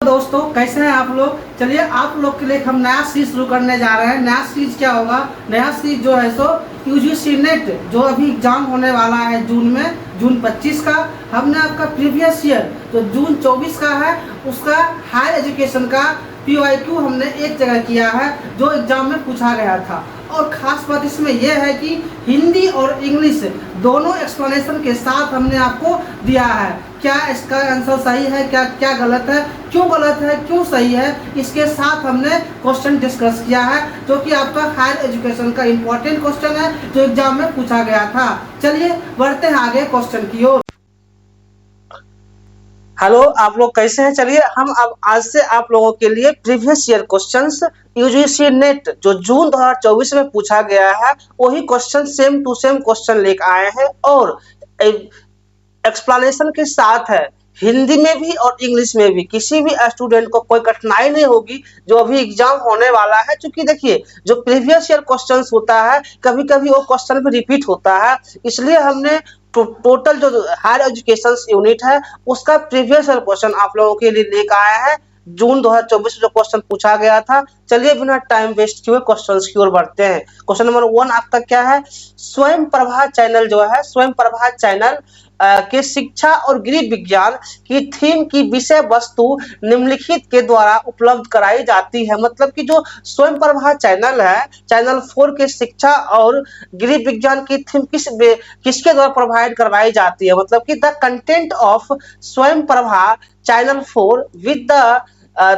दोस्तों कैसे हैं आप लोग। चलिए आप लोग के लिए हम नया सीरीज शुरू करने जा रहे हैं। नया सीरीज क्या होगा, नया सीरीज जो है सो यूजीसी नेट जो अभी एग्जाम होने वाला है जून में, जून 25 का। हमने आपका प्रीवियस ईयर जो जून 24 का है उसका हायर एजुकेशन का PYQ हमने एक जगह किया है जो एग्जाम में पूछा गया था। और ख़ास बात इसमें यह है कि हिंदी और इंग्लिश दोनों एक्सप्लेनेशन के साथ हमने आपको दिया है। क्या इसका आंसर सही है, क्या क्या गलत है, क्यों गलत है, क्यों सही है, इसके साथ हमने क्वेश्चन डिस्कस किया है जो कि आपका हायर एजुकेशन का इम्पोर्टेंट क्वेश्चन है जो एग्जाम में पूछा गया था। चलिए बढ़ते हैं आगे क्वेश्चन की ओर। हेलो, आप लोग कैसे हैं। चलिए हम अब आज से आप लोगों के लिए previous year questions UGC NET जो जून 2024 में पूछा गया है वही question same to same question लेकर आए हैं और एक्सप्लेनेशन के साथ है। हिंदी में भी और इंग्लिश में भी किसी भी स्टूडेंट को कोई कठिनाई नहीं होगी जो अभी एग्जाम होने वाला है। क्योंकि देखिए जो प्रीवियस ईयर क्वेश्चंस होता है कभी कभी वो क्वेश्चन भी रिपीट होता है, इसलिए हमने टोटल जो हायर एजुकेशन यूनिट है उसका प्रीवियस ईयर क्वेश्चन आप लोगों के लिए लेकर आया है। जून 2024 में जो क्वेश्चन पूछा गया था। चलिए बिना टाइम वेस्ट किए क्वेश्चंस की ओर बढ़ते हैं। क्वेश्चन नंबर 1 आपका क्या है, स्वयं प्रभा चैनल जो है, स्वयं प्रभा चैनल के शिक्षा और गृह विज्ञान की थीम की विषय वस्तु निम्नलिखित के द्वारा उपलब्ध कराई जाती है। मतलब कि जो स्वयं प्रभा चैनल है, चैनल 4 के शिक्षा और गृह विज्ञान की थीम किसके द्वारा प्रोवाइड करवाई जाती है। मतलब कि the content of Swayam Prabha channel 4 with the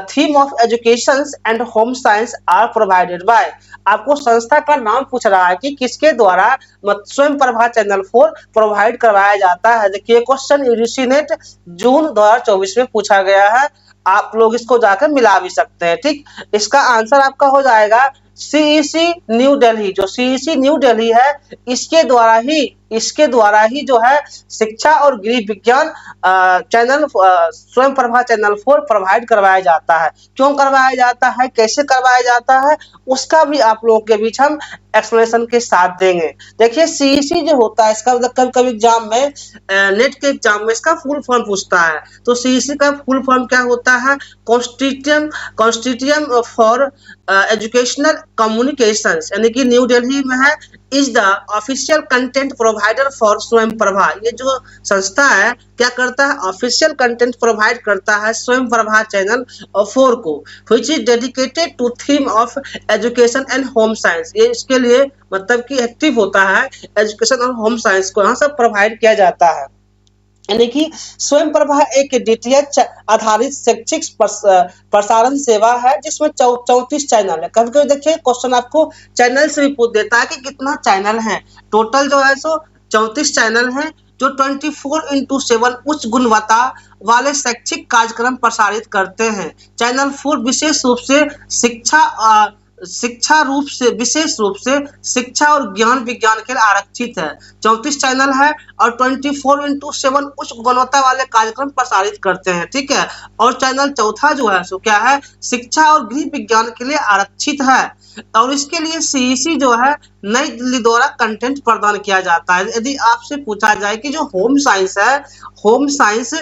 theme of education and home science are provided by. आपको संस्था का नाम पूछ रहा है कि किसके द्वारा स्वयं प्रभा चैनल 4 प्रोवाइड करवाया जाता है। देखिए क्वेश्चन यूजीसी नेट जून 2024 में पूछा गया है, आप लोग इसको जाकर मिला भी सकते हैं। ठीक, इसका आंसर आपका हो जाएगा CEC न्यू दिल्ली। जो CEC न्यू दिल्ली है इसके द्वारा ही जो है शिक्षा और गृह विज्ञान चैनल स्वयं प्रभा चैनल 4 प्रोवाइड करवाया जाता है। क्यों करवाया जाता है, कैसे करवाया जाता है, उसका भी आप लोगों के बीच हम एक्सप्लेनेशन के साथ देंगे। देखिए CEC जो होता है इसका मतलब कभी कभी एग्जाम में नेट के एग्जाम में इसका फुल फॉर्म पूछता है। तो CEC का फुल फॉर्म क्या होता है, कॉन्स्टिट्यूएंट फॉर एजुकेशनल कम्युनिकेशंस, यानी कि न्यू दिल्ली में है, is the official content provider for स्वयं प्रभा। ये जो संस्था है क्या करता है, ऑफिशियल कंटेंट प्रोवाइड करता है स्वयं प्रभा चैनल 4 को, which is dedicated to theme of education and home science. ये इसके लिए मतलब कि एक्टिव होता है, एजुकेशन और होम साइंस को यहाँ सब प्रोवाइड किया जाता है। यानी कि स्वयं प्रभा एक DTH आधारित शैक्षिक प्रसारण सेवा है जिसमें 34 चैनल है। कभी कभी देखिए क्वेश्चन आपको चैनल से भी पूछ देता है कि कितना चैनल है। टोटल जो है सो 34 चैनल है जो 24/7 उच्च गुणवत्ता वाले शैक्षिक कार्यक्रम प्रसारित करते हैं। चैनल 4 विशेष रूप से शिक्षा और ज्ञान विज्ञान के लिए आरक्षित है। 34 चैनल है और 24/7 उच्च गुणवत्ता वाले कार्यक्रम प्रसारित करते हैं। ठीक है, और चैनल चौथा जो है सो क्या है, शिक्षा और गृह विज्ञान के लिए आरक्षित है और इसके लिए CEC जो है नई दिल्ली द्वारा कंटेंट प्रदान किया जाता है। यदि आपसे पूछा जाए कि जो होम साइंस है, होम साइंस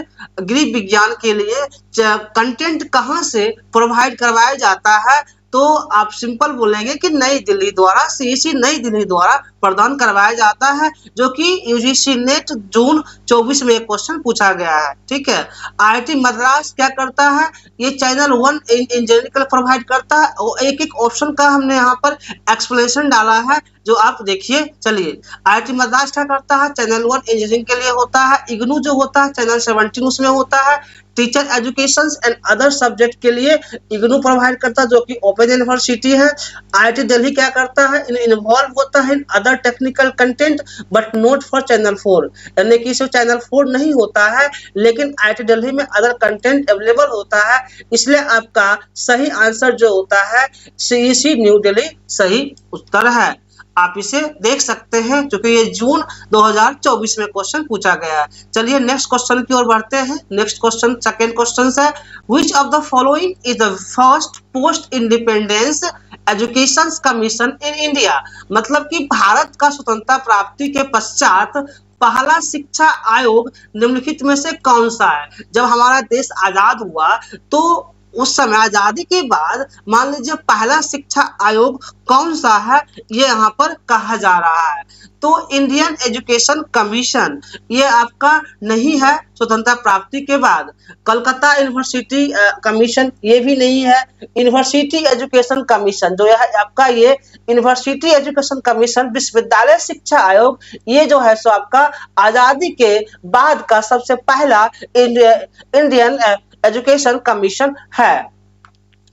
गृह विज्ञान के लिए कंटेंट कहाँ से प्रोवाइड करवाया जाता है, तो आप सिंपल बोलेंगे कि नई दिल्ली द्वारा, CEC नई दिल्ली द्वारा प्रदान करवाया जाता है, जो कि यूजीसी नेट जून 24 में एक क्वेश्चन पूछा गया है। ठीक है, IIT मद्रास क्या करता है, ये चैनल 1 इंजीनियरिंग प्रोवाइड करता है और एक एक ऑप्शन का हमने यहाँ पर एक्सप्लेनेशन डाला है जो आप देखिए। चलिए IIT मद्रास क्या करता है, चैनल 1 इंजीनियरिंग के लिए होता है। इग्नू जो होता है चैनल 17 उसमें होता है, teacher education and other subject के लिए इग्नू प्रोवाइड करता है जो कि ओपन यूनिवर्सिटी है। IIT दिल्ली क्या करता है, इन्वॉल्व होता है in other technical content but not for channel 4, यानी कि सिर्फ चैनल 4 नहीं होता है लेकिन IIT दिल्ली में अदर कंटेंट अवेलेबल होता है। इसलिए आपका सही आंसर जो होता है CEC न्यू दिल्ली सही उत्तर है। आप इसे देख सकते हैं क्योंकि ये जून 2024 में क्वेश्चन पूछा गया है। चलिए नेक्स्ट क्वेश्चन की ओर बढ़ते हैं। नेक्स्ट क्वेश्चन सेकंड क्वेश्चन है, which of the following is the first post independence education commission in India. मतलब कि भारत का स्वतंत्रता प्राप्ति के पश्चात पहला शिक्षा आयोग निम्नलिखित में से कौन सा है? जब हमारा देश आजाद हुआ तो उस समय आजादी के बाद मान लीजिए पहला शिक्षा आयोग कौन सा है, ये यहाँ पर कहा जा रहा है। तो इंडियन एजुकेशन कमीशन ये आपका नहीं है स्वतंत्रता प्राप्ति के बाद। कलकत्ता यूनिवर्सिटी कमीशन ये भी नहीं है। यूनिवर्सिटी एजुकेशन कमीशन जो है आपका, ये यूनिवर्सिटी एजुकेशन कमीशन विश्वविद्यालय शिक्षा आयोग, ये जो है सो आपका आजादी के बाद का सबसे पहला इंडियन एजुकेशन कमीशन है।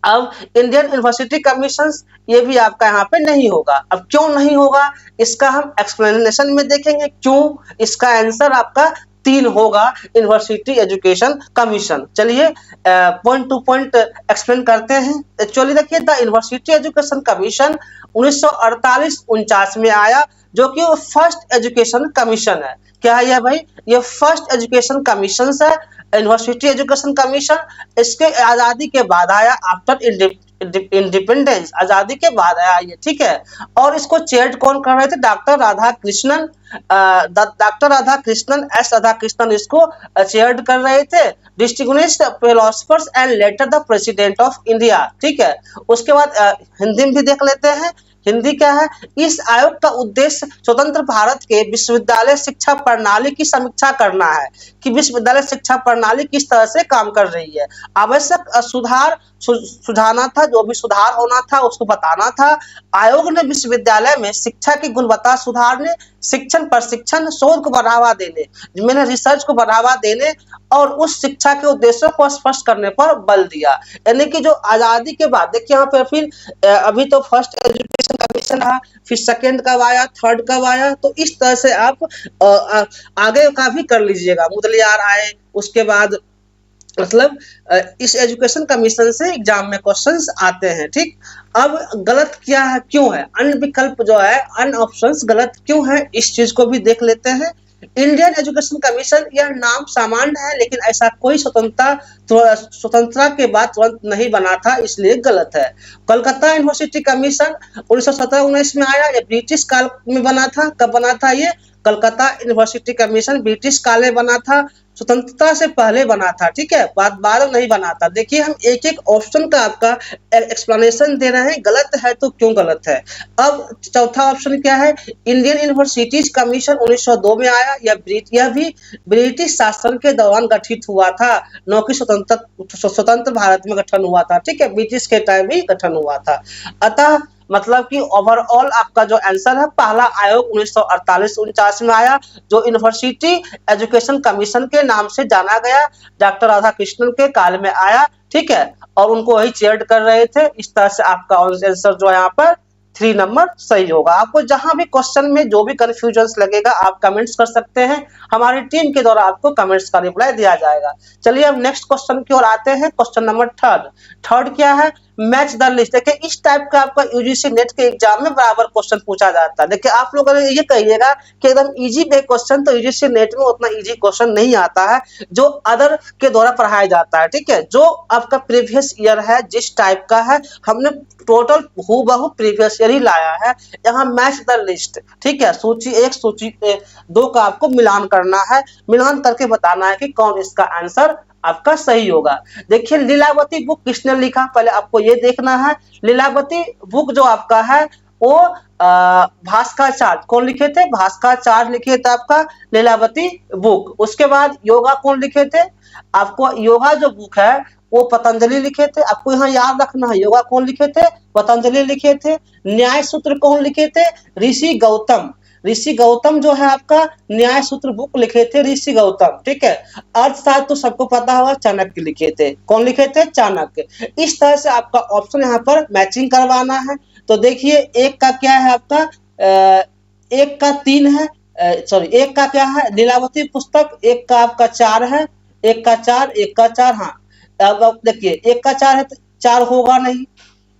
अब इंडियन यूनिवर्सिटी कमीशन ये भी आपका यहाँ पे नहीं होगा। अब क्यों नहीं होगा इसका हम एक्सप्लेनेशन में देखेंगे, क्यों इसका आंसर आपका 3 होगा, यूनिवर्सिटी एजुकेशन कमीशन। चलिए पॉइंट टू पॉइंट एक्सप्लेन करते हैं। एक्चुअली देखिए द यूनिवर्सिटी एजुकेशन कमीशन 1948-49 में आया, जो कि वो फर्स्ट एजुकेशन कमीशन है। क्या है ये भाई? ये फर्स्ट एजुकेशन कमीशन है, यूनिवर्सिटी एजुकेशन कमीशन। इसके आजादी के बाद आया, आफ्टर इंडिपेंडेंस, आजादी के बाद आया ये, ठीक है। और इसको चेयर कौन कर रहे थे? Doctor Radha Krishnan, doctor Radha Krishnan, S Radha Krishnan इसको चेयर कर रहे थे। Distinguished philosophers and later the president of India, ठीक है। उसके बाद हिंदी में भी देख लेते हैं। हिंदी क्या है? इस आयोग का उद्देश्य स्वतंत्र भारत के विश्वविद्यालय शिक्षा प्रणाली की समीक्षा करना है कि विश्वविद्यालय शिक्षा प्रणाली किस तरह से काम कर रही है। आवश्यक सुधार सुझाना था, जो भी सुधार होना था उसको बताना था। आयोग ने विश्वविद्यालय में शिक्षा की गुणवत्ता सुधारने, शिक्षण प्रशिक्षण, शोध को बढ़ावा देने, मैंने रिसर्च को बढ़ावा देने और उस शिक्षा के उद्देश्यों को स्पष्ट करने पर बल दिया। यानी कि जो आजादी के बाद देखिए यहाँ पे फिर अभी तो फर्स्ट एजुकेशन कमीशन था, फिर सेकंड कब आया, थर्ड कब आया, तो इस तरह से आप आगे का भी कर लीजिएगा। मुदलियार आए, उसके बाद मतलब इस एजुकेशन कमीशन से एग्जाम में क्वेश्चंस आते हैं, ठीक। अब गलत क्या है, क्यों है, अन्य विकल्प जो है, अन्य ऑप्शंस गलत क्यों है, इस चीज को भी देख लेते हैं। इंडियन एजुकेशन कमीशन यह नाम सामान्य है, लेकिन ऐसा कोई स्वतंत्रता के बाद तुरंत नहीं बना था, इसलिए गलत है। कलकत्ता यूनिवर्सिटी कमीशन 1917-19 में आया, ये ब्रिटिश काल में बना था। कब बना था ये? कलकत्ता यूनिवर्सिटी कमीशन ब्रिटिश काल में बना था, स्वतंत्रता से पहले बना था, ठीक है, बाद में नहीं बना था। देखिए हम एक एक ऑप्शन का आपका एक्सप्लेनेशन दे रहे हैं, गलत है तो क्यों गलत है। अब चौथा ऑप्शन क्या है? इंडियन यूनिवर्सिटीज कमीशन 1902 में आया, यह भी ब्रिटिश शासन के दौरान गठित हुआ था, न कि स्वतंत्र भारत में गठन हुआ था, ठीक है, ब्रिटिश के टाइम भी गठन हुआ था। अतः मतलब कि ओवरऑल आपका जो आंसर है, पहला आयोग 1948-49 में आया, जो यूनिवर्सिटी एजुकेशन कमीशन के नाम से जाना गया, डॉक्टर राधा कृष्णन के काल में आया, ठीक है, और उनको वही चेयर कर रहे थे। इस तरह से आपका आंसर जो है यहाँ पर 3 नंबर सही होगा। आपको जहां भी क्वेश्चन में जो भी कंफ्यूजन लगेगा आप कमेंट्स कर सकते हैं, हमारी टीम के द्वारा आपको कमेंट्स का रिप्लाई दिया जाएगा। चलिए अब नेक्स्ट क्वेश्चन की ओर आते हैं। क्वेश्चन नंबर थर्ड क्या है? Match the list. देखिए इस टाइप का आपका यूजीसी नेट के एग्जाम में बराबर क्वेश्चन पूछा जाता है। देखिए आप लोग अगर ये कहिएगा कि एकदम इजी बे क्वेश्चन, तो यूजीसी नेट में उतना इजी क्वेश्चन नहीं आता है जो अदर के द्वारा पढ़ाया जाता है, ठीक है। जो आपका प्रीवियस ईयर है, जिस टाइप का है, हमने टोटल हूबहू प्रीवियस ईयर ही लाया है। यहाँ मैच द लिस्ट, ठीक है, सूची 1 सूची 2 का आपको मिलान करना है, मिलान करके बताना है कि कौन इसका आंसर आपका सही होगा। देखिए लीलावती बुक किसने लिखा, पहले आपको ये देखना है। लीलावती बुक जो आपका है वो भास्कराचार्य कौन लिखे थे? भास्कराचार्य लिखे थे आपका लीलावती बुक। उसके बाद योगा कौन लिखे थे? आपको योगा जो बुक है वो पतंजलि लिखे थे। आपको यहाँ याद रखना है, योगा कौन लिखे थे? पतंजलि लिखे थे। न्याय सूत्र कौन लिखे थे? ऋषि गौतम। ऋषि गौतम जो है आपका न्याय सूत्र बुक लिखे थे ऋषि गौतम, ठीक है। अर्थशास्त्र तो सबको पता होगा, चाणक्य लिखे थे। कौन लिखे थे? चाणक्य। इस तरह से आपका ऑप्शन यहाँ पर मैचिंग करवाना है। तो देखिए एक का क्या है आपका, एक का 3 है, सॉरी एक का क्या है? लीलावती पुस्तक, एक का आपका 4 है, एक का 4, एक का 4। हाँ अब देखिए एक का 4 है तो 4 होगा नहीं,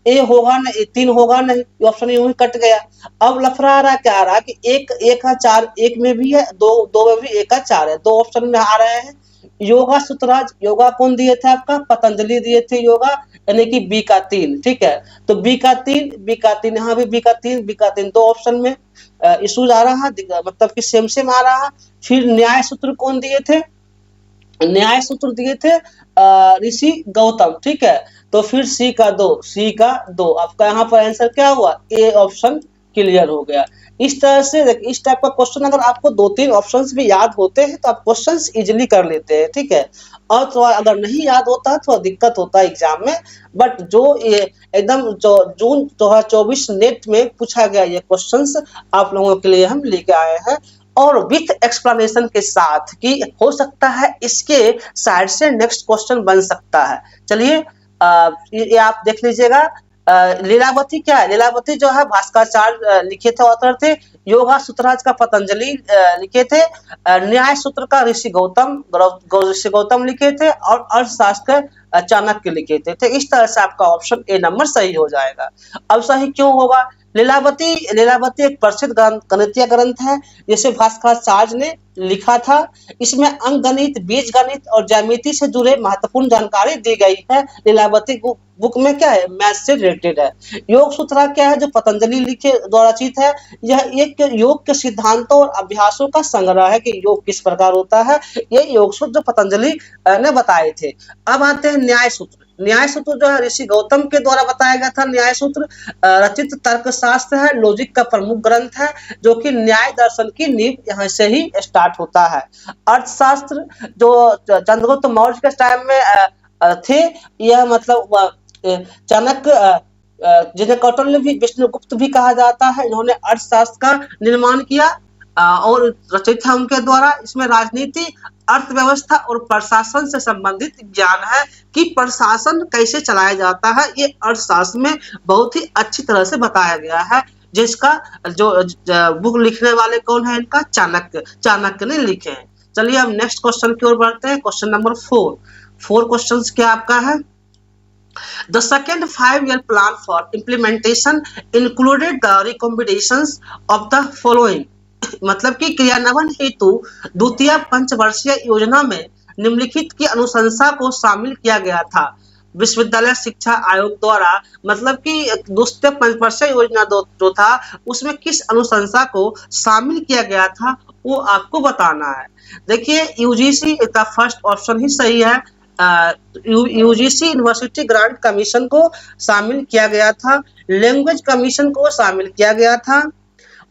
ए होगा नहीं, 3 होगा नहीं, ऑप्शन यूं ही कट गया। अब लफड़ा आ रहा क्या आ रहा कि एक का 4 एक में भी है, दो में भी एक का 4 है, 2 ऑप्शन में आ रहे हैं। योगा सूत्रराज, योगा कौन दिए थे आपका, पतंजलि दिए थे योगा, यानी कि बी का 3, ठीक है। तो बी का 3, बी का 3, यहाँ भी बी का 3, बी का 3 दो ऑप्शन में इशूज आ रहा है, मतलब कि सेम सेम आ रहा है। फिर न्याय सूत्र कौन दिए थे, न्याय सूत्र दिए थे ऋषि गौतम, ठीक है। तो फिर सी का 2, सी का 2, आपका यहाँ पर आंसर क्या हुआ, ए ऑप्शन क्लियर हो गया। इस तरह से देखिए, इस टाइप का क्वेश्चन अगर आपको 2-3 ऑप्शंस भी याद होते हैं तो आप क्वेश्चंस इजीली कर लेते हैं, ठीक है। और तो अगर नहीं याद होता है तो दिक्कत होता है एग्जाम में। बट जो ये एकदम जो जून 2024 नेट में पूछा गया ये क्वेश्चंस आप लोगों के लिए हम लेके आए हैं, और विथ एक्सप्लेनेशन के साथ कि हो सकता है इसके साइड से नेक्स्ट क्वेश्चन बन सकता है। चलिए ये आप देख लीजिएगा। लीलावती क्या है, लीलावती जो है भास्कराचार्य लिखे थे, ऑथर थे। योगा सूत्रराज का पतंजलि लिखे थे। न्याय सूत्र का ऋषि गौतम, ऋषि गौतम लिखे थे, और अर्थशास्त्र चाणक्य लिखे थे। तो इस तरह से आपका ऑप्शन ए नंबर सही हो जाएगा। अब सही क्यों होगा, लीलावती, लीलावती एक प्रसिद्ध गणितीय ग्रंथ है जिसे भास्कराचार्य ने लिखा था। इसमें अंक गणित, बीज गणित और ज्यामिति से जुड़े महत्वपूर्ण जानकारी दी गई है। लीलावती बुक में क्या है, मैथ से रिलेटेड है। योग सूत्र क्या है, जो पतंजलि लिखे द्वारा रचित है। यह एक योग के सिद्धांतों और अभ्यासों का संग्रह है कि योग किस प्रकार होता है। ये योग सूत्र जो पतंजलि ने बताए थे। अब आते हैं न्याय सूत्र। न्याय सूत्र जो है ऋषि गौतम के द्वारा बताया गया था। न्याय सूत्र रचित तर्कशास्त्र है, लॉजिक का प्रमुख ग्रंथ है, जो कि न्याय दर्शन की नींव यहाँ से ही स्टार्ट होता है। अर्थशास्त्र जो चंद्रगुप्त मौर्य के टाइम में थे, यह मतलब चाणक्य, जिन्हें कौटिल्य भी, विष्णुगुप्त भी कहा जाता है, इन्होंने अर्थशास्त्र का निर्माण किया और रचित है उनके द्वारा। इसमें राजनीति, अर्थव्यवस्था और प्रशासन से संबंधित ज्ञान है कि प्रशासन कैसे चलाया जाता है, ये अर्थशास्त्र में बहुत ही अच्छी तरह से बताया गया है। जिसका जो बुक लिखने वाले कौन है, इनका चाणक्य, चाणक्य ने लिखे हैं। चलिए अब नेक्स्ट क्वेश्चन की ओर बढ़ते हैं। क्वेश्चन नंबर 4 क्वेश्चन क्या आपका है, The second 5-year plan for implementation included the recommendations of the following. मतलब कि क्रियान्वयन हेतु द्वितीय पंचवर्षीय योजना में निम्नलिखित की अनुशंसा को शामिल किया गया था। विश्वविद्यालय शिक्षा आयोग द्वारा, मतलब कि द्वितीय पंचवर्षीय योजना जो था उसमें किस अनुशंसा को शामिल किया गया था वो आपको बताना है। देखिए यूजीसी का फर्स्ट ऑप्शन ही सही है। यूजीसी यूनिवर्सिटी ग्रांट कमीशन को शामिल किया गया था, लैंग्वेज कमीशन को शामिल किया गया था,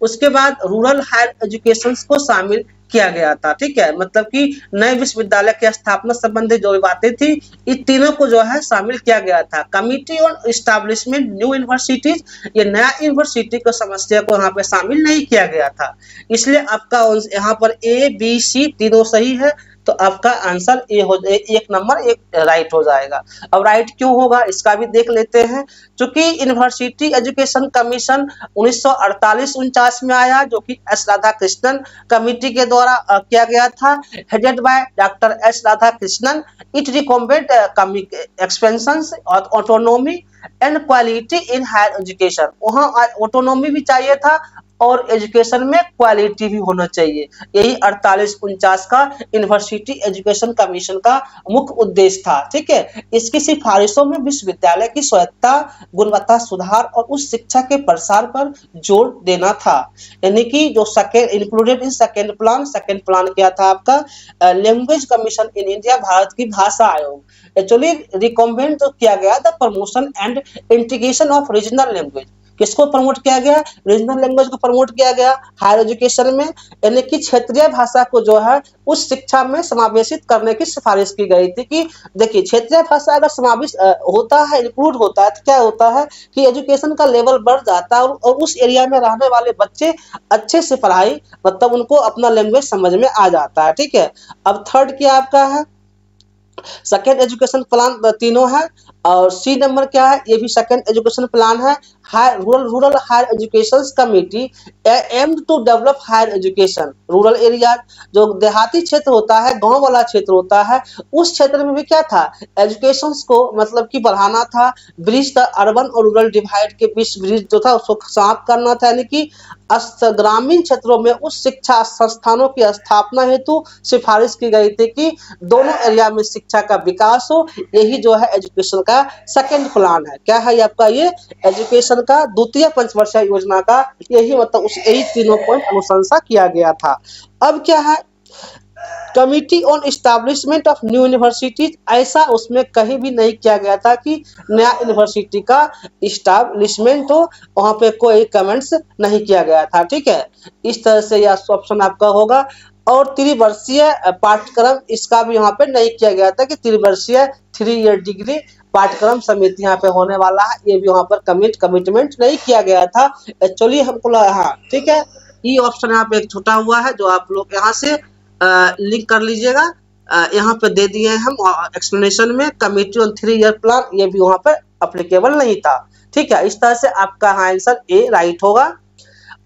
उसके बाद रूरल हायर एजुकेशन को शामिल किया गया था, ठीक है। मतलब कि नए विश्वविद्यालय की स्थापना संबंधी जो बातें थी, इन तीनों को जो है शामिल किया गया था। Committee on establishment new universities, ये नया यूनिवर्सिटी को समस्या को यहाँ पे शामिल नहीं किया गया था। इसलिए आपका यहाँ पर ए बी सी तीनों सही है, तो आपका आंसर ए हो, एक नंबर एक राइट हो जाएगा। अब राइट क्यों होगा इसका भी देख लेते हैं। चूंकि यूनिवर्सिटी एजुकेशन कमीशन 1948-49 में आया, जो कि एस राधाकृष्णन कमिटी के द्वारा किया गया था, headed by doctor S Radhakrishnan. It recommend expansion और autonomy and quality in higher education. वहाँ ऑटोनॉमी भी चाहिए था और एजुकेशन में क्वालिटी भी होना चाहिए। यही 48-49 का यूनिवर्सिटी एजुकेशन कमीशन का मुख्य उद्देश्य था, ठीक है। इसकी सिफारिशों में विश्वविद्यालय की स्वायत्तता, गुणवत्ता सुधार और उस शिक्षा के प्रसार पर जोर देना था। यानी कि जो second included in second plan क्या था आपका, language commission in India, Bharat की भाषा आयोग। एक्चुअली रिकमेंड तो किया गया the promotion and integration of regional language. किसको प्रमोट किया गया, रीजनल लैंग्वेज को प्रमोट किया गया हायर एजुकेशन में, यानी कि क्षेत्रीय भाषा को जो है उस शिक्षा में समावेशित करने की सिफारिश की गई थी। कि देखिए क्षेत्रीय भाषा अगर समावेश होता है, इंक्लूड होता है, तो क्या होता है कि एजुकेशन का लेवल बढ़ जाता है और उस एरिया में रहने वाले बच्चे अच्छे से पढ़ाई, मतलब उनको अपना लैंग्वेज समझ में आ जाता है, ठीक है। अब थर्ड क्या आपका है, सेकेंड एजुकेशन प्लान तीनों है। और सी नंबर क्या है, ये भी सेकंड एजुकेशन प्लान है। Rural higher education committee aimed to develop higher education rural area, जो देहाती क्षेत्र होता है, गांव वाला क्षेत्र होता है, उस क्षेत्र में भी क्या था, एजुकेशन को मतलब कि बढ़ाना था, ब्रिज द अर्बन और रूरल डिवाइड के बीच ब्रिज जो था उसको समाप्त करना था, यानी कि ग्रामीण क्षेत्रों में उस शिक्षा संस्थानों की स्थापना हेतु सिफारिश की गई थी कि दोनों एरिया में शिक्षा का विकास हो। यही जो है एजुकेशन का सेकंड प्लान है। क्या है आपका, ये एजुकेशन का द्वितीय पंचवर्षीय योजना का यही मतलब उस यही तीनों पॉइंट अनुशंसा किया गया था। अब क्या है, committee on establishment of new universities, ऐसा उसमें कहीं भी नहीं किया गया था कि नया यूनिवर्सिटी का इस्टेब्लिशमेंट हो, वहां पे कोई कमेंट्स नहीं किया गया था। ठीक है, इस तरह से यह ऑप्शन आपका होगा। और त्रिवर्षीय पाठ्यक्रम, इसका भी यहाँ पे नहीं किया गया था कि त्रिवर्षीय 3 ईयर डिग्री पाठ्यक्रम समिति यहाँ पे होने वाला है, ये भी वहां पर कमिटमेंट नहीं किया गया था एक्चुअली हमको लगा। हाँ ठीक है, ये ऑप्शन यहाँ पे एक छूटा हुआ है जो आप लोग यहाँ से लिंक कर लीजिएगा। यहाँ पे दे दिए हैं हम एक्सप्लेनेशन में, कमिटी ऑन 3 ईयर प्लान, ये भी वहां पे अप्लीकेबल नहीं था। ठीक है, इस तरह से आपका आंसर ए राइट होगा।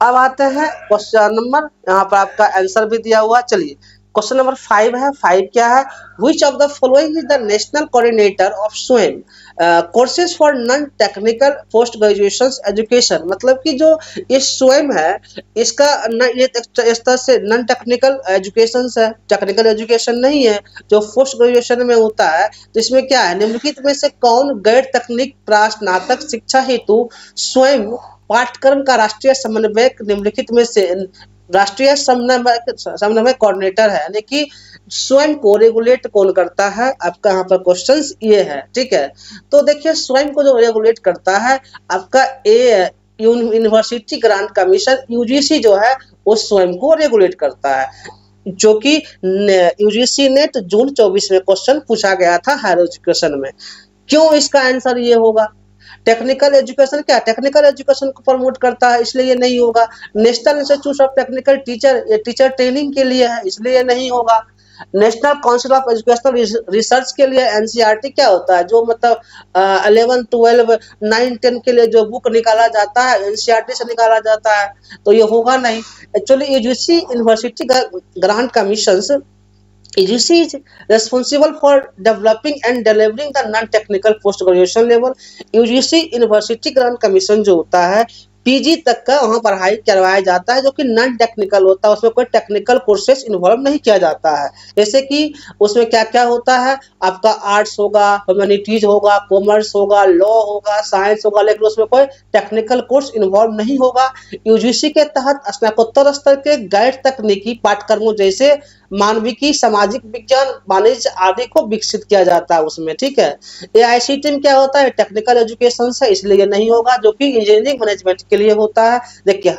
अब आते हैं क्वेश्चन नंबर, यहाँ पर आपका आंसर भी दिया हुआ। चलिए क्वेश्चन नंबर 5 है। 5 क्या है, which of the following is the national coordinator of Swayam courses for non technical post graduation education, मतलब कि जो ये स्वयं है इसका ये इस तरह से नॉन टेक्निकल एजुकेशन है, टेक्निकल एजुकेशन नहीं है जो पोस्ट ग्रेजुएशन में होता है। तो इसमें क्या है, निम्नलिखित में से कौन गैर तकनीक स्नातक शिक्षा हेतु स्वयं पाठ्यक्रम का राष्ट्रीय समन्वयक निम्नलिखित में से राष्ट्रीय समन्वय कोऑर्डिनेटर है, यानी कि स्वयं को रेगुलेट कौन करता है, आपका यहाँ पर क्वेश्चन ये है। ठीक है, तो देखिए स्वयं को जो रेगुलेट करता है आपका ए यूनिवर्सिटी ग्रांट कमीशन यूजीसी जो है वो स्वयं को रेगुलेट करता है, जो कि यूजीसी नेट जून 24 में क्वेश्चन पूछा गया था हायर एजुकेशन में। क्यों, इसका आंसर ये होगा। टेक्निकल एजुकेशन क्या, टेक्निकल एजुकेशन को प्रमोट करता है इसलिए ये नहीं होगा। National institute of technical teacher, ये टीचर ट्रेनिंग के लिए है इसलिए ये नहीं होगा। National council of educational research के लिए एनसीईआरटी क्या होता है, जो मतलब 11, 12, 9, 10 के लिए जो बुक निकाला जाता है एनसीईआरटी से निकाला जाता है, तो ये होगा नहीं। Actually UGC university grant commission UGC is responsible for developing and delivering the non-technical post-graduation level। UGC university grant commission जो होता है पीजी तक का वहाँ पढ़ाई करवाया जाता है, जो कि नॉन टेक्निकल होता है, उसमें कोई टेक्निकल कोर्सेज इन्वॉल्व नहीं किया जाता है। जैसे कि उसमें क्या क्या होता है, आपका आर्ट्स होगा, ह्यूमैनिटीज होगा, कॉमर्स होगा, लॉ होगा, साइंस होगा, लेकिन उसमें कोई टेक्निकल कोर्स इन्वॉल्व नहीं होगा। यूजीसी के तहत स्नातकोत्तर स्तर के गैर तकनीकी पाठ्यक्रमों जैसे मानविकी, सामाजिक विज्ञान, वाणिज्य आदि को विकसित किया जाता है उसमें। ठीक है, एआईसीटी में क्या होता है, टेक्निकल एजुकेशन से, इसलिए नहीं होगा, जो कि इंजीनियरिंग मैनेजमेंट के लिए होता है। देखिए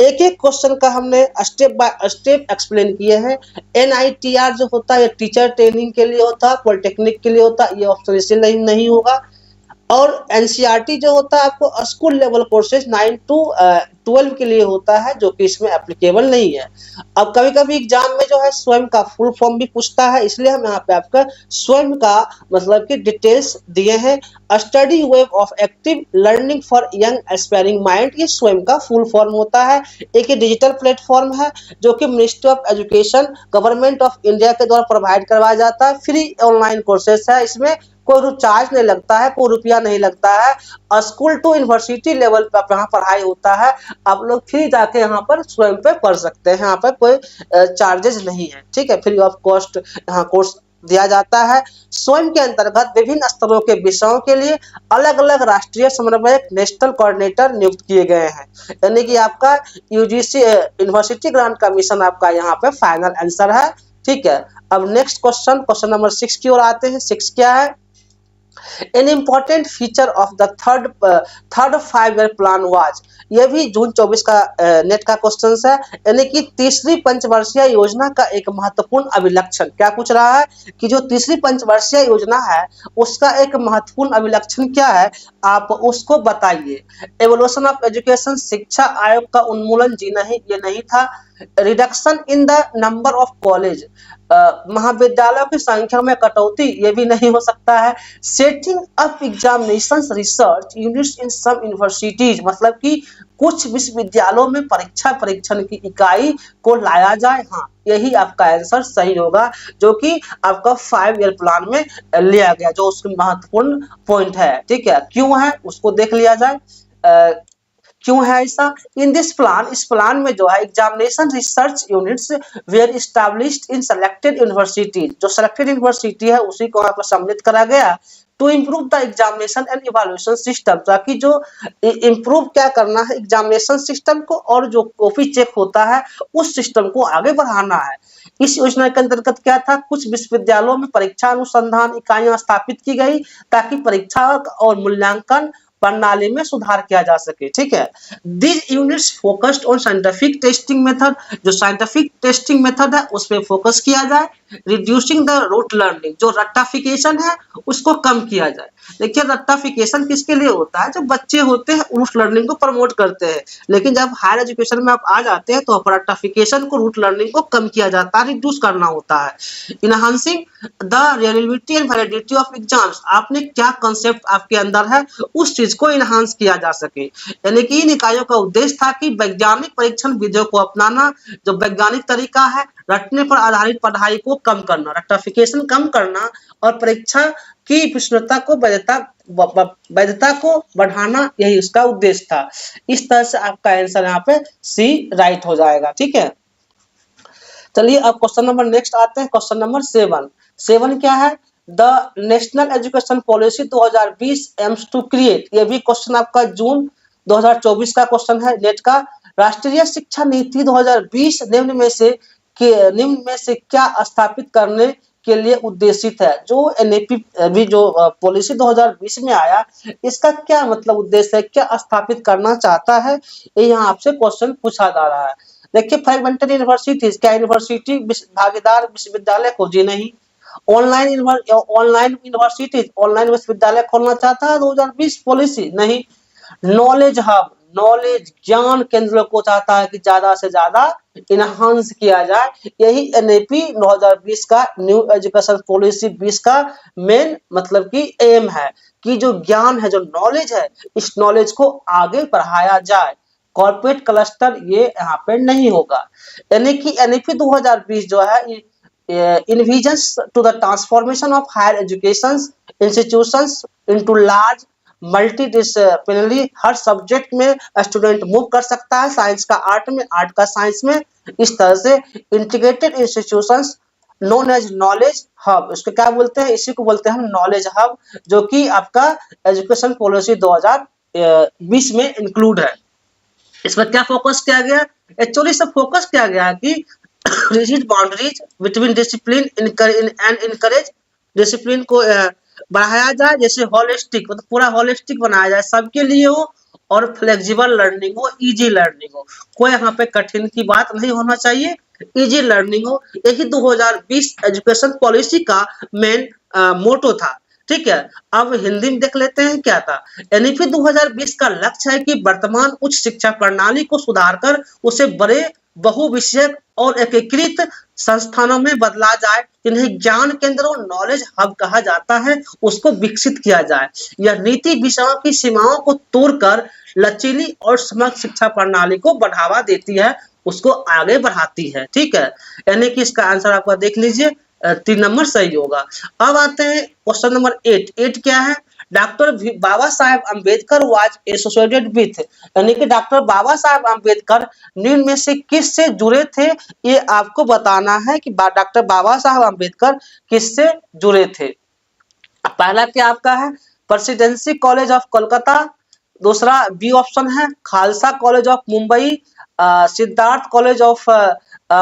एक एक क्वेश्चन का हमने स्टेप बाय स्टेप एक्सप्लेन किए हैं। एनआईटीआर जो होता है टीचर ट्रेनिंग के लिए होता है, पॉलिटेक्निक के लिए होता है, ये ऑप्शन इसलिए नहीं होगा। और एनसीईआरटी जो होता है आपको स्कूल लेवल कोर्सेज 9 to 12 के लिए होता है, जो कि इसमें एप्लीकेबल नहीं है। अब कभी कभी एग्जाम में जो है स्वयं का फुल फॉर्म भी पूछता है, इसलिए हम यहाँ पे आपका स्वयं का मतलब कि डिटेल्स दिए हैं। Study web of active learning for young aspiring mind, ये स्वयं का फुल फॉर्म होता है। एक डिजिटल प्लेटफॉर्म है जो कि ministry of education government of India के द्वारा प्रोवाइड करवाया जाता है। फ्री ऑनलाइन कोर्सेस है, इसमें कोई चार्ज नहीं लगता है, कोई रुपया नहीं लगता है। स्कूल टू यूनिवर्सिटी लेवल पर यहाँ पढ़ाई होता है, आप लोग फ्री जाके यहाँ पर स्वयं पे पढ़ सकते हैं, यहाँ पर कोई चार्जेस नहीं है। ठीक है, फ्री ऑफ कॉस्ट यहाँ कोर्स दिया जाता है। स्वयं के अंतर्गत विभिन्न स्तरों के विषयों के लिए अलग अलग राष्ट्रीय समन्वयक नेशनल कोऑर्डिनेटर नियुक्त किए गए हैं, यानी कि आपका यूजीसी यूनिवर्सिटी ग्रांट कमीशन आपका यहाँ पे फाइनल आंसर है। ठीक है, अब नेक्स्ट क्वेश्चन नंबर 6 की ओर आते हैं। 6 क्या है, an important feature of the third 5 year plan was, यह भी जून 24 का नेट का क्वेश्चन है, यानी कि तीसरी पंचवर्षीय योजना का एक महत्वपूर्ण अभिलक्षण। क्या पूछ रहा है कि जो तीसरी पंचवर्षीय योजना है उसका एक महत्वपूर्ण अभिलक्षण क्या है, आप उसको बताइए। एवोल्यूशन ऑफ एजुकेशन, शिक्षा आयोग का उन्मूलन जी नहीं, ये नहीं था। Reduction in the number of college, महाविद्यालयों की संख्या में कटौती, ये भी नहीं हो सकता है। Setting up examination research units in some universities, मतलब कि कुछ विश्वविद्यालयों में परीक्षण की इकाई को लाया जाए। हाँ, यही आपका आंसर सही होगा, जो कि आपका 5 ईयर प्लान में लिया गया, जो उसकी महत्वपूर्ण पॉइंट है। ठीक है, क्यों है उसको देख लिया जाए। क्यों है ऐसा? इन दिस प्लान, इस प्लान में जो है examination research units were established in selected universities, जो सेलेक्टेड यूनिवर्सिटी है उसी को यहाँ पर सम्मिलित करा गया to improve the examination and evaluation system, ताकि जो इम्प्रूव क्या करना है एग्जामिनेशन सिस्टम को, और जो कॉपी चेक होता है उस सिस्टम को आगे बढ़ाना है। इस योजना के अंतर्गत क्या था, कुछ विश्वविद्यालयों में परीक्षा अनुसंधान इकाइयां स्थापित की गई ताकि परीक्षा और मूल्यांकन प्रणाली में सुधार किया जा सके। ठीक है, this units focused on scientific testing method, जो साइंटिफिक टेस्टिंग मेथड है उस पर फोकस किया जाए। रिड्यूसिंग द रूट लर्निंग, जो रट्टाफिकेशन है उसको कम किया जाए। देखिए, रट्टाफिकेशन किसके लिए होता है? जब बच्चे होते हैं रूट लर्निंग को प्रमोट करते हैं, लेकिन जब हायर एजुकेशन में आप आ जाते हैं तो रट्टाफिकेशन को, रूट लर्निंग को कम किया जाता है, रिड्यूस करना होता है। Enhancing the reality and validity of exams, आपने क्या कंसेप्ट आपके अंदर है उस चीज को इनहांस किया जा सके। यानी कि इन इकाइयों का उद्देश्य था कि वैज्ञानिक परीक्षण विधियों को अपनाना, जो वैज्ञानिक तरीका है रटने पर आधारित पढ़ाई को कम करना, रट्टाफिकेशन कम करना, और परीक्षा की विश्वसनीयता को, वैधता को बढ़ाना, यही उसका उद्देश्य था। इस तरह से आपका आंसर यहाँ पे सी राइट हो जाएगा। ठीक है, चलिए अब क्वेश्चन नंबर नेक्स्ट आते हैं, क्वेश्चन नंबर 7 क्या है? The national education policy 2020 aims to create, ये भी क्वेश्चन आपका जून 2024 का क्वेश्चन है नेट का। राष्ट्रीय शिक्षा नीति 2020 निम्न में से क्या स्थापित करने के लिए उद्देशित है? जो एनईपी भी जो पॉलिसी 2020 में आया, इसका क्या मतलब उद्देश्य है, क्या स्थापित करना चाहता है, ये यहाँ आपसे क्वेश्चन पूछा जा रहा है। देखिए, फ्रेगमेंटेड यूनिवर्सिटीज, क्या यूनिवर्सिटी भागीदार विश्वविद्यालय को? जी नहीं। ऑनलाइन यूनिवर्सिटीज, ऑनलाइन विश्वविद्यालय खोलना चाहता है 2020 पॉलिसी? नहीं। नॉलेज हब, नॉलेज ज्ञान केंद्रों को चाहता है कि ज्यादा से ज्यादा इनहांस किया जाए, यही एनईपी 2020 का न्यू एजुकेशन पॉलिसी 20 का मेन मतलब कि एम है, कि जो ज्ञान है, जो नॉलेज है, इस नॉलेज को आगे बढ़ाया जाए। कॉर्पोरेट क्लस्टर ये यहाँ पे नहीं होगा। यानी कि एनईपी 2020 जो है envisions to the transformation of higher education institutions into large multidisciplinary, हर सब्जेक्ट में स्टूडेंट मूव कर सकता है, साइंस का आर्ट में, आर्ट का साइंस में, इस तरह से integrated institutions known as knowledge hub, इसको क्या बोलते हैं? इसी को बोलते हैं हम नॉलेज हब, जो कि आपका एजुकेशन पॉलिसी 2020 में इंक्लूड है। इस पर क्या फोकस किया गया? एक्चुअली सब फोकस किया गया कि rigid boundaries between discipline and encourage discipline को बढ़ाया जाए, जैसे होलिस्टिक, मतलब पूरा होलिस्टिक बनाया जाए, सबके लिए हो, और फ्लेक्सिबल लर्निंग हो, इजी लर्निंग हो, कोई यहाँ पे कठिन की बात नहीं होना चाहिए, इजी लर्निंग हो, यही 2020 एजुकेशन पॉलिसी का मेन मोटो था। ठीक है, अब हिंदी में देख लेते हैं क्या था। एनईपी 2020 का लक्ष्य है कि वर्तमान उच्च शिक्षा प्रणाली को सुधार कर उसे बड़े बहुविषयक और एकीकृत संस्थानों में बदला जाए, जिन्हें ज्ञान केंद्रों, नॉलेज हब कहा जाता है, उसको विकसित किया जाए। यह नीति विषयों की सीमाओं को तोड़कर लचीली और समग्र शिक्षा प्रणाली को बढ़ावा देती है, उसको आगे बढ़ाती है। ठीक है, यानी कि इसका आंसर आपका देख लीजिए, 3 नंबर सही होगा। अब आते हैं क्वेश्चन नंबर 8 क्या है? Doctor Baba Saheb Ambedkar was associated with, यानी कि डॉक्टर बाबा साहेब अम्बेडकर निम्न में से किससे जुड़े थे? ये आपको बताना है कि डॉक्टर बाबा साहेब अम्बेडकर किससे जुड़े थे। पहला क्या आपका है? प्रेसिडेंसी कॉलेज ऑफ कोलकाता, दूसरा बी ऑप्शन है Khalsa college of Mumbai, Siddharth college of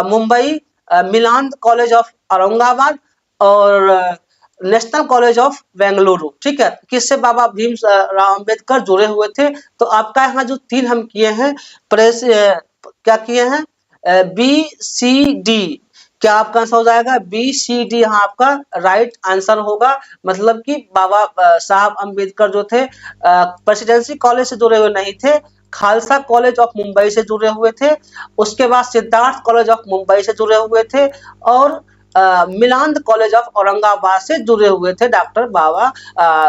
Mumbai, Milan college of Aurangabad, और नेशनल कॉलेज ऑफ बेंगलुरु। ठीक है, किससे बाबा भीम राव अम्बेडकर जुड़े हुए थे? तो आपका यहाँ जो 3 हम किए हैं, क्या किए हैं? बी सी डी, क्या आपका आंसर हो जाएगा? बी सी डी यहाँ आपका राइट आंसर होगा। मतलब कि बाबा साहब अम्बेडकर जो थे प्रेसिडेंसी कॉलेज से जुड़े हुए नहीं थे, खालसा कॉलेज ऑफ मुंबई से जुड़े हुए थे, उसके बाद सिद्धार्थ कॉलेज ऑफ मुंबई से जुड़े हुए थे, और मिलांद कॉलेज ऑफ औरंगाबाद से जुड़े हुए थे डॉक्टर बाबा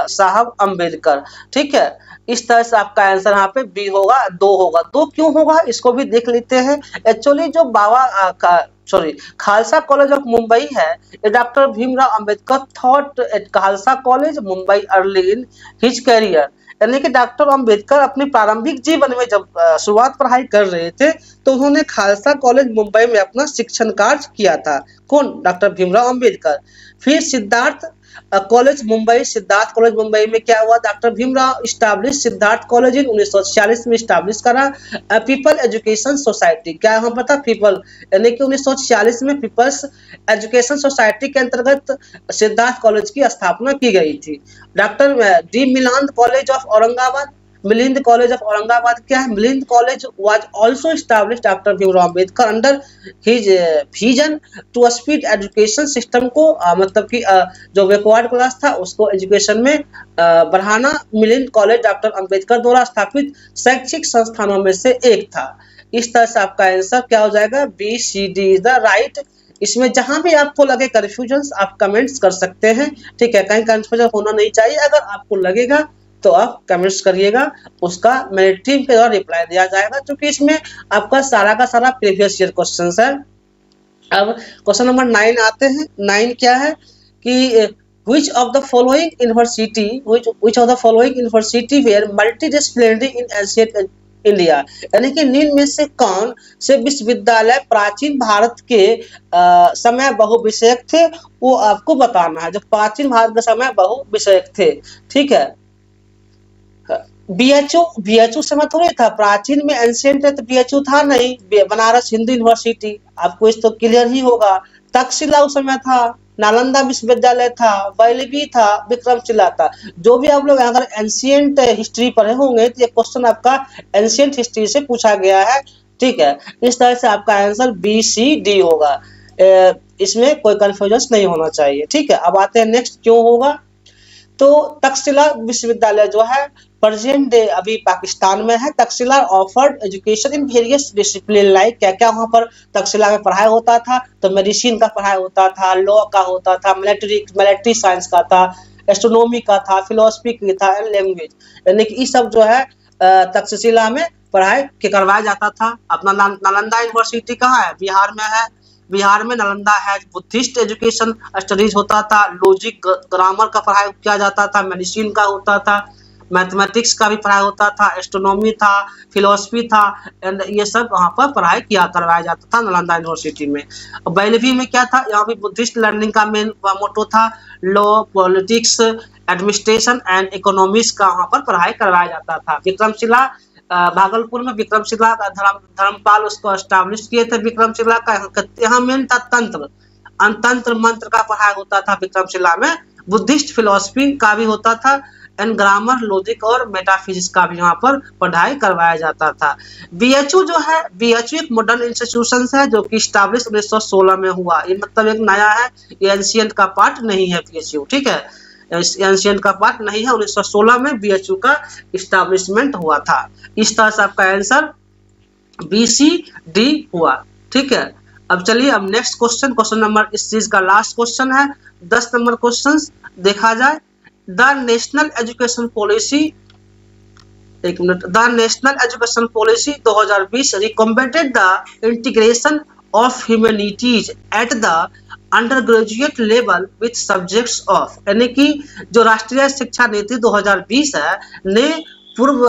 साहब अम्बेडकर। ठीक है, इस तरह से आपका आंसर यहाँ पे बी होगा। दो होगा, दो क्यों होगा इसको भी देख लेते हैं। एक्चुअली जो बाबा खालसा कॉलेज ऑफ मुंबई है, doctor Bhimrao Ambedkar thought at Khalsa college Mumbai early in his career, यानी कि डॉक्टर अंबेडकर अपने प्रारंभिक जीवन में जब शुरुआत पढ़ाई कर रहे थे तो उन्होंने खालसा कॉलेज मुंबई में अपना शिक्षण कार्य किया था। कौन? डॉक्टर भीमराव अंबेडकर। फिर सिद्धार्थ कॉलेज मुंबई, सिद्धार्थ कॉलेज मुंबई में क्या हुआ? Doctor Bhimrao establish Siddharth college in 1946 में इस्टाब्लिश करा। पीपल एजुकेशन सोसाइटी, क्या यहाँ पर था? पीपल, यानी कि 1946 में पीपल्स एजुकेशन सोसाइटी के अंतर्गत सिद्धार्थ कॉलेज की स्थापना की गई थी। Doctor D Milind college of Aurangabad, Milind college of Aurangabad क्या है? Milind college was also established doctor Bhimrao Ambedkar under his vision to speed education system को, मतलब कि जो बैकवर्ड क्लास था उसको एजुकेशन में बढ़ाना मिलिंद कॉलेज डॉक्टर अंबेडकर द्वारा स्थापित शैक्षिक संस्थानों में से एक था। इस तरह से आपका आंसर क्या हो जाएगा? B C D is the right. इसमें जहां भी आपको लगे कंफ्यूजन आप कमेंट्स कर सकते हैं। ठीक है, कहीं कंफ्यूजन होना नहीं चाहिए। अगर आपको लगेगा तो आप कमेंट्स करिएगा, उसका मेरे टीम के द्वारा रिप्लाई दिया जाएगा, क्योंकि इसमें आपका सारा का सारा प्रीवियस ईयर क्वेश्चन है। अब क्वेश्चन नंबर 9 आते हैं। 9 क्या है कि which of the following university were multidisciplinary in ancient India, यानी कि निम्न में से कौन से विश्वविद्यालय प्राचीन भारत के समय बहुविषयक थे, वो आपको बताना है। जो प्राचीन भारत के समय बहुविषयक थे। ठीक है, बीएचयू समय थोड़ी था, प्राचीन में एंशिएंट है तो बीएचयू था नहीं, बनारस हिंदू यूनिवर्सिटी, आपको इस तो क्लियर ही होगा। तक्षशिला उस समय था, नालंदा विश्वविद्यालय था, बैलवी था, विक्रमशिला था। जो भी आप लोग अगर एंशिएंट हिस्ट्री पढ़े होंगे तो ये क्वेश्चन आपका एंशिएंट हिस्ट्री से पूछा गया है। ठीक है, इस तरह से आपका आंसर बी सी डी होगा। इसमें कोई कंफ्यूजन नहीं होना चाहिए। ठीक है, अब आते हैं नेक्स्ट क्यों होगा। तो तक्षशिला विश्वविद्यालय जो है प्रेजेंट डे अभी पाकिस्तान में है। Takshashila offered education in various discipline, like क्या क्या वहाँ पर तक्षशिला में पढ़ाई होता था? तो मेडिसिन का पढ़ाई होता था, लॉ का होता था, मिलिट्री साइंस का था, एस्ट्रोनॉमी का था, फिलोसफी की था, एंड लैंग्वेज, यानी कि ये सब जो है तक्षशिला में पढ़ाई के करवाया जाता था। अपना नालंदा यूनिवर्सिटी कहाँ है? बिहार में है। बिहार में नालंदा है। बुद्धिस्ट एजुकेशन स्टडीज होता था, लॉजिक ग्रामर का पढ़ाई किया जाता था, मेडिसिन का होता था, मैथमेटिक्स का भी पढ़ाई होता था, एस्ट्रोनॉमी था, फिलोसफी था, एंड ये सब वहाँ पर पढ़ाई करवाया जाता था नालंदा यूनिवर्सिटी में। बैलवी में क्या था? यहाँ भी बुद्धिस्ट लर्निंग का मेन मोटो था, law, politics, administration and economics का वहाँ पर पढ़ाई करवाया जाता था। विक्रमशिला भागलपुर में विक्रमशिला का धर्मपाल उसको एस्टैब्लिश किए थे। विक्रमशिला का यहाँ मेन था तंत्र मंत्र का पढ़ाई होता था विक्रमशिला में। बुद्धिस्ट फिलोसफी का भी होता था, एंड ग्रामर, लॉजिक और मेटाफिजिक्स का भी यहाँ पर पढ़ाई करवाया जाता था। बीएचयू जो है, बीएचयू एक मॉडर्न इंस्टीट्यूशन है जो कि स्टैब्लिश 1916 में हुआ। ये मतलब एक नया है, ये एंशिएंट का पार्ट नहीं है बीएचयू। ठीक है, एंशिएंट का पार्ट नहीं है। 1916 में बीएचयू का इस्टेब्लिशमेंट हुआ था। इस तरह से आपका आंसर बी सी डी हुआ। ठीक है, अब चलिए अब नेक्स्ट क्वेश्चन, क्वेश्चन नंबर इस चीज का लास्ट क्वेश्चन है। 10 नंबर क्वेश्चन देखा जाए। द नेशनल एजुकेशन पॉलिसी, एक minute, the national education policy 2020 recommended the integration of humanities at the under graduate level with subjects of, यानी कि जो राष्ट्रीय शिक्षा नीति 2020 है ने पूर्व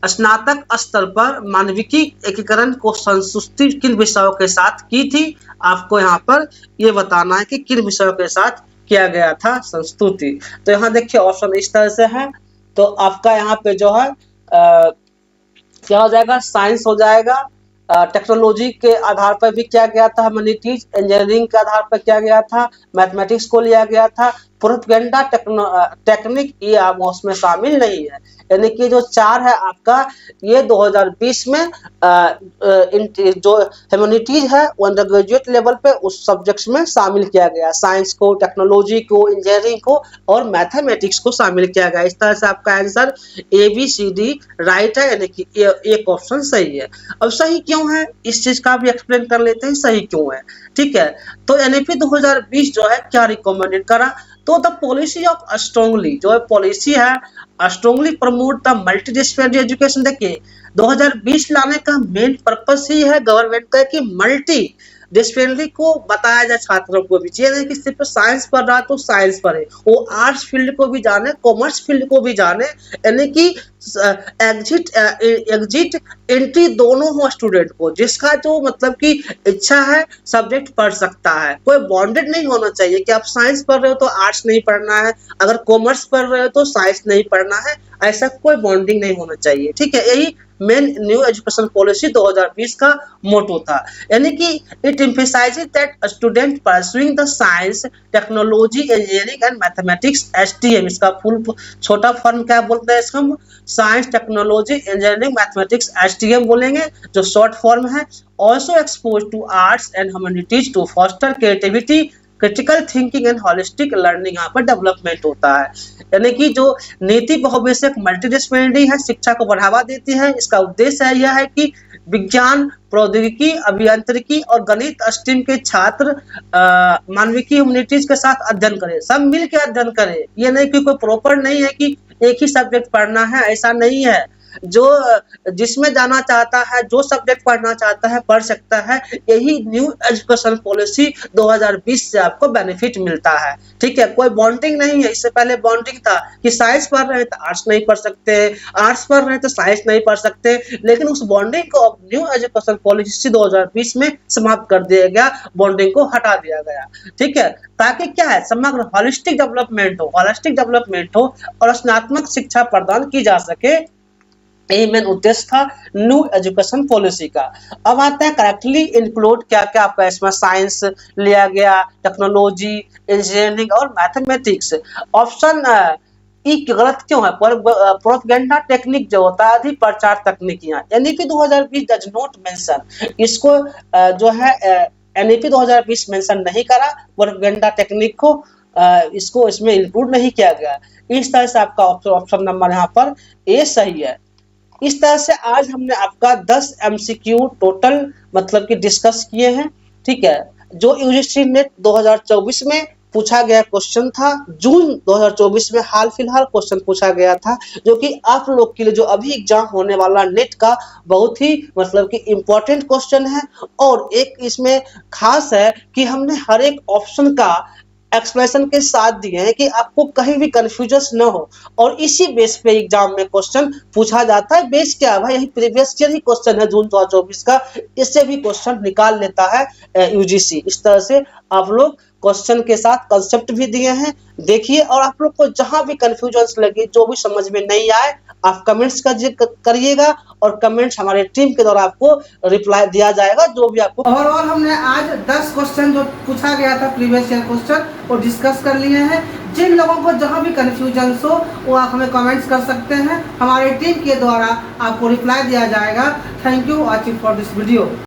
स्नातक स्तर पर मानविकी एकीकरण को संस्तुति किन विषयों के साथ की थी? आपको यहाँ पर ये बताना है कि किन विषयों के साथ किया गया था संस्तुति। तो यहाँ देखिए ऑप्शन इस तरह से है। तो आपका यहाँ पे जो है क्या हो जाएगा? साइंस हो जाएगा, टेक्नोलॉजी के आधार पर भी किया गया था ह्यूमैनिटीज, इंजीनियरिंग के आधार पर किया गया था, मैथमेटिक्स को लिया गया था, प्रोपेगेंडा टेक्निक ये उसमें शामिल नहीं है। यानी कि जो 4 है आपका ये 2020 में जो ह्यूमैनिटीज है वो अंडर ग्रेजुएट लेवल पे उस सब्जेक्ट्स में शामिल किया गया। साइंस को, टेक्नोलॉजी को, इंजीनियरिंग को और मैथमेटिक्स को शामिल किया गया। इस तरह से आपका आंसर ABCD राइट है, यानी कि एक ऑप्शन सही है। अब सही क्यों है इस चीज का भी एक्सप्लेन कर लेते हैं, सही क्यों है। ठीक है, तो NAP 2020 जो है क्या रिकमेंडेड करा, तो द पॉलिसी ऑफ स्ट्रांगली जो है पॉलिसी है strongly promote the multidisciplinary education. देखिए 2020 लाने का मेन पर्पस ही है गवर्नमेंट का कि मल्टी डिसिप्लिनरी को बताया जाए छात्रों को भी। ये नहीं कि सिर्फ साइंस पढ़ रहा तो साइंस पढ़े, वो आर्ट्स फील्ड को भी जाने, कॉमर्स फील्ड को भी जाने, यानी कि एग्जिट एंट्री दोनों हो स्टूडेंट को, जिसका जो मतलब कि इच्छा है सब्जेक्ट पढ़ सकता है। कोई बॉन्डेड नहीं होना चाहिए कि आप साइंस पढ़ रहे हो तो आर्ट्स नहीं पढ़ना है, अगर कॉमर्स पढ़ रहे हो तो साइंस नहीं पढ़ना है, ऐसा कोई बॉन्डिंग नहीं होना चाहिए। ठीक है, यही मेन न्यू एजुकेशन पॉलिसी 2020 का मोटो था। यानी कि it emphasizes that student pursuing the science, technology, engineering and mathematics STM, इसका फुल छोटा फॉर्म क्या बोलते हैं इसको हम science, technology, engineering, mathematics STM बोलेंगे जो शॉर्ट फॉर्म है। Also expose to arts and humanities to foster creativity, critical thinking and holistic learning यहाँ पर डेवलपमेंट होता है। यानी कि जो नीति बहुविषयक मल्टीडिसिप्लिनरी है शिक्षा को बढ़ावा देती है। इसका उद्देश्य यह है कि विज्ञान, प्रौद्योगिकी, अभियांत्रिकी और गणित स्ट्रीम के छात्र मानविकी ह्यूमैनिटीज के साथ अध्ययन करें, सब मिल के अध्ययन करें। ये नहीं कि कोई प्रॉपर नहीं है कि एक ही सब्जेक्ट पढ़ना है, ऐसा नहीं है। जो जिसमें जाना चाहता है, जो सब्जेक्ट पढ़ना चाहता है पढ़ सकता है। यही न्यू एजुकेशन पॉलिसी 2020 से आपको बेनिफिट मिलता है। ठीक है, कोई बॉन्डिंग नहीं है। इससे पहले बॉन्डिंग था कि साइंस पढ़ रहे हैं तो आर्ट्स नहीं पढ़ सकते, आर्ट्स पढ़ रहे हैं तो साइंस नहीं पढ़ सकते, लेकिन उस बॉन्डिंग को अब न्यू एजुकेशन पॉलिसी 2020 में समाप्त कर दिया गया, बॉन्डिंग को हटा दिया गया। ठीक है, ताकि क्या है समग्र होलिस्टिक डेवलपमेंट हो और रचनात्मक शिक्षा प्रदान की जा सके। यही मेन उद्देश्य था न्यू एजुकेशन पॉलिसी का। अब आता है करेक्टली इंक्लूड, क्या क्या आपका इसमें साइंस लिया गया, टेक्नोलॉजी, इंजीनियरिंग और मैथमेटिक्स। ऑप्शन ई गलत क्यों है? प्रोपेगेंडा टेक्निक जो होता है अधिक प्रचार तकनीकियां, यानी कि 2020 डज नॉट मेंशन इसको, जो है NAP 2020 मेंशन नहीं करा प्रोपेगेंडा टेक्निक को, इसको इसमें इंक्लूड नहीं किया गया। इस तरह से आपका ऑप्शन नंबर यहाँ पर ए सही है। इस तरह से आज हमने आपका 10 MCQ टोटल मतलब कि डिस्कस किए हैं। ठीक है, जो UGC नेट 2024 में पूछा गया क्वेश्चन था, जून 2024 में हाल फिलहाल क्वेश्चन पूछा गया था, जो कि आप लोग के लिए जो अभी एग्जाम होने वाला नेट का बहुत ही मतलब कि इम्पोर्टेंट क्वेश्चन है। और एक इसमें खास है कि हमने हर एक ऑप्शन का एक्सप्लेनेशन के साथ दिए हैं कि आपको कहीं भी कंफ्यूजन न हो, और इसी बेस पे एग्जाम में क्वेश्चन पूछा जाता है। बेस क्या है भाई, यही प्रीवियस ईयर ही क्वेश्चन है जून 2024 का, इससे भी क्वेश्चन निकाल लेता है UGC। इस तरह से आप लोग क्वेश्चन के साथ कंसेप्ट भी दिए हैं, देखिए। और आप लोग को जहां भी कंफ्यूजन लगे, जो भी समझ में नहीं आए, आप कमेंट्स करिएगा और कमेंट्स हमारे टीम के द्वारा आपको रिप्लाई दिया जाएगा जो भी आपको। ओवरऑल हमने आज 10 क्वेश्चन जो पूछा गया था प्रीवियस ईयर क्वेश्चन वो डिस्कस कर लिए हैं। जिन लोगों को जहां भी कंफ्यूजन हो वो आप हमें कमेंट्स कर सकते हैं, हमारे टीम के द्वारा आपको रिप्लाई दिया जाएगा। Thank you watching for this video.